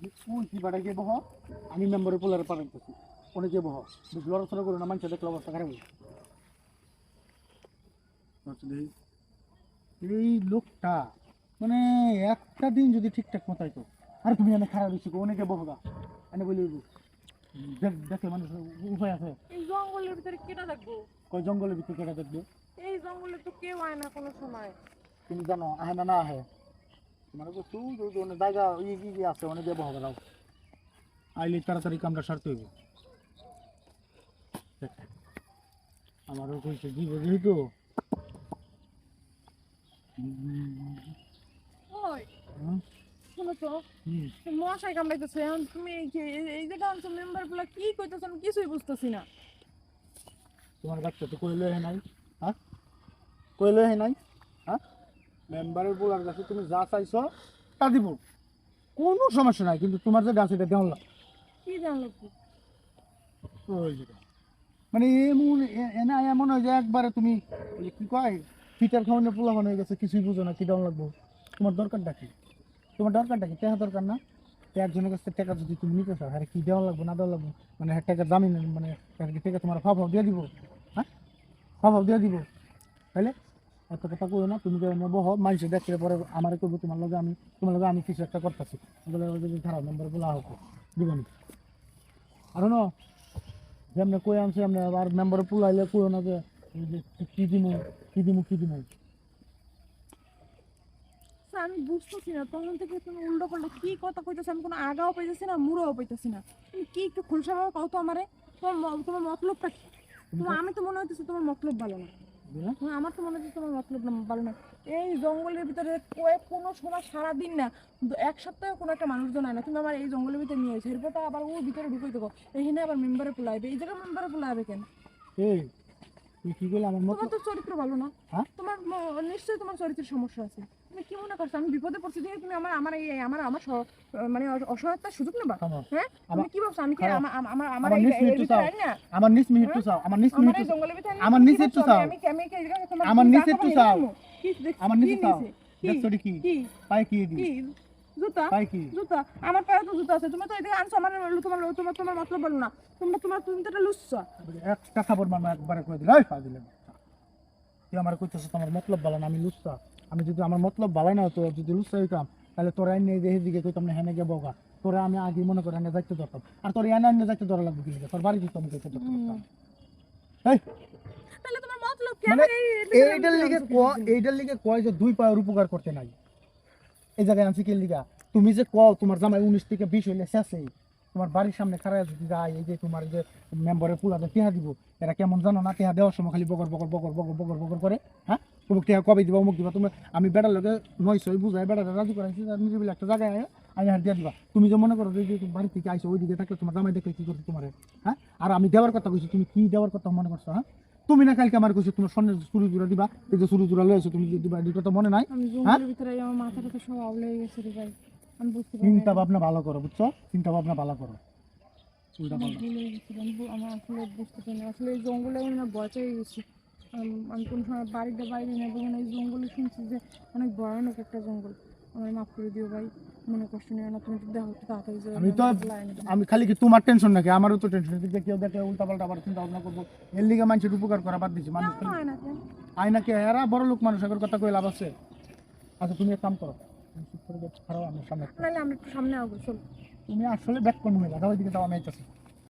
তুই কি বাড়া গিয়ে বহ, আমি মেম্বারের পোলারে পাঠাইতেছি, ওনে গিয়ে বহ, বেশি লড়াচড়া করো না, মানুষের দেখলে অবস্থা খারাপ হয়ে যাবে। আসলে এই লোকটা মানে একটা দিন যদি ঠিকঠাক মতো তো, আর তুমি এনে খারাপ হয়েছি অনেকে বহগা এনে বলি দেখে মানুষ উপায় আছে। এই জঙ্গলের ভিতরে কেটা দেখবো? কই জঙ্গলের ভিতরে কেটে দেখবে? এই জঙ্গলে তো কেউ আয় না কোনো সময়। তুমি জানো আহে না না আহে, তোমার তো যদি অনেক জায়গা ই আছে অনেকে বহগা দাও, আইলে তাড়াতাড়ি কামটা সারতে হইব। দেখ, আমারও কইছে দিব যেহেতু ওই শোনো তো, মশাই কামড়াইতেছে। এখন তুমি এই জায়গা আনছো মেম্বার গুলা কি কইতেছো আমি কিছুই বুঝতেছি না। তোমার বাচ্চা তো কইলে হে নাই, হ্যাঁ কইলে হে নাই, হ্যাঁ মেম্বারের বলার কাছে তুমি যা চাইছো তা দিব, কোনো সমস্যা নাই, কিন্তু তোমার যে গাছ এটা দেওয়া কি জানলো কি? মানে এমন এনা এমন হয় যে একবারে তুমি ওই যে কি কয় ফিটার খাওয়ানো পোলা হয়ে গেছে, কিছুই বুঝো না কি দেওয়া লাগবো। তোমার দরকারটা কি? তোমার দরকারটা কি? টাকা দরকার না? তো একজনের কাছে টাকা যদি তুমি নিতে চাও, হ্যাঁ কি দেওয়া লাগবে না দেওয়া লাগবে, মানে টাকা জামিন মানে টাকা তোমার ফাফ দিয়ে দিব, হ্যাঁ ফাফ দিয়ে দিব, তাইলে এত কথা কইও না। তুমি যদি বহ মানুষের দেখলে পরে আমার করবো তোমার লগে আমি কিছু একটা করতেছি, যদি খারাপ নম্বর বলা হোক দিবনি আর না, যেমন কই আনছি আমরা আর মেম্বার পুলাইলে কইও না যে এই যে কি দিমু কি দিমু কি দিমু। স্যার, আমি বুঝতেছি না তখন থেকে তুমি উল্টো পাল্টা কি কথা কইতেছো। আমি কোনো আগাও পাইতেছি না মুড়াও পাইতেছি না। তুমি কি একটু খুলসাভাবে কও তো আমারে, তোমার মতলবটা কি? আমি তো মনে হইতেছে তোমার মতলব ভালো না। হ্যাঁ, আমার তো মনে হচ্ছে তোমার মতলব ভালো না। এই জঙ্গলের ভিতরে কোনো সময় সারাদিন না, এক সপ্তাহে কোনো একটা মানুষজন হয় না, তুমি আমার এই জঙ্গলের ভিতরে নিয়ে এসে এরপর আবার ওর ভিতরে ঢুকাই দেবো। এখানে আবার মেম্বারে পোলাইবে, এই জায়গায় মেম্বারে পোলাইবে কেন? এই তুই কি বলে আমার মত তোমার তো চরিত্র ভালো না। হ্যাঁ তোমার নিশ্চয়ই তোমার চরিত্রের সমস্যা আছে। তুমি কি মনে করছো আমি বিপদে পড়ছি দেখে তুমি আমার আমার এই আমার আমার মানে অসহায়তার সুযোগ নেবা? থামো। হ্যাঁ, তুমি কি ভাবছো আমি কি খারাপ। আমার আমার আমার আমার এই নিজ এই মৃত্যু ভিতরে চাও, আইনা? আমার নিজ মৃত্যু হ্যাঁ? চাও, আমার নিজ আমার মৃত্যু এই জঙ্গলের ভিতরে আইনা আমার তুমি নিজ কি মৃত্যু ভাবছো চাও, আমি কি এই জায়গায় তোমার আমার কি নিজ টাকা মৃত্যু পাইলে চাও, আনবো? কি আমার নিজ চাও। নিছে? কি দেখছো কি কি পাই কি দি কি জুতা? পাই কি জুতা? আমার পায়ে তো জুতা আছে। তুমি তো এদিকে আনছো আমার তোমার তোমার তোমার মতলব বলো না। তুমি তো এটা লুচ্ছা। একটা খাবার মারমা একবারে করে দিলে এই পাই দিলে। তুই আমার কইতেছিস তোমার মতলব ভালো না, আমি লুচ্ছা? আমি যদি আমার মতলব ভালো না হতো, যদি লুচ্ছা হইতাম তাহলে তোরা এনে দেখে দিকে কইতাম না হেনে গিয়ে বগা, তোরা আমি আগে মনে করে এনে যাইতে ধরতাম, আর তোর এনে এনে যাইতে ধরা লাগবে কি লিগে? তোর বাড়ি দিতাম কইতে ধরতাম। এই তাহলে তোমার মতলব কি? মানে আমার এইটার লিগে কয় যে দুই পায়ের উপকার করতে নাই এই জায়গায় আনছি কে লিগা? তুমি যে কও তোমার জামাই 19 থেকে 20 হইলে শেষে তোমার বাড়ির সামনে খারাপ যদি যায়, এই যে তোমার যে মেম্বারের পুলাতে টেহা দিব, এরা কেমন জানো না? টেহা দেওয়ার সময় খালি বগর বগর বগর বগর বগর বগর করে, হ্যাঁ তুমি টেহা কবে দিবা অমুক দিবা। তুমি আমি বেড়ার লোকে 900 বুঝাই বেড়াটা রাজি করাইছি, নিরিবিলি একটা জায়গায় আমি হার দিয়ে দিবা। তুমি যে মনে করো যে তুমি বাড়ি থেকে আইসো ওই দিকে থাকলে তোমার জামাই দেখলে কি করছে তোমার, হ্যাঁ? আর আমি দেওয়ার কথা কইছি, তুমি কি দেওয়ার কথা মনে করছো? হ্যাঁ, তুমি না কালকে আমার কইছো তোমার স্বর্ণের চুরি জোড়া দিবা, এই যে চুরি জোড়া লয়েছো তুমি যে দিবা, এই কথা মনে নাই? আমি হ্যাঁ, জঙ্গলের ভিতরে আমার মাথাটা তো সব আউলে হয়ে গেছে রে ভাই। আমি বুঝতে পারি চিন্তা ভাবনা ভালো করো, বুঝছো? চিন্তা ভাবনা ভালো করো। উল্টা আমার পাল্টা ভুল হয়ে গেছিল। আমার আসলে বুঝতে পারি না। আসলে এই জঙ্গলে আমি না ভয় পেয়ে গেছি। আমি কোনো সময় বাড়িতে বাইরে নেবো না। এই জঙ্গলে শুনছি যে অনেক ভয়ানক একটা জঙ্গল। আমার মাফ করে দিও ভাই, মনে কষ্ট নিও না। তুমি দেখো একটু তাড়াতাড়ি যে আমি তো আমি খালি কি তোমার টেনশন নাকি? আমারও তো টেনশন, যে কেউ দেখে উল্টা পাল্টা আবার চিন্তা ভাবনা করবো। এর লিগে মানুষের উপকার করা বাদ দিচ্ছি মানুষ কেমন হয় না কেন? আয় নাকি এরা বড় লোক মানুষ, আগের কথা কই লাভ আছে? আচ্ছা তুমি এক কাম করো, তুমি চুপ করে খারাপ আমার সামনে, নাহলে আমরা একটু সামনে আসবো, চল। তুমি আসলে ব্যাক করবো না, ওইদিকে যাও, আমি আইতাছি।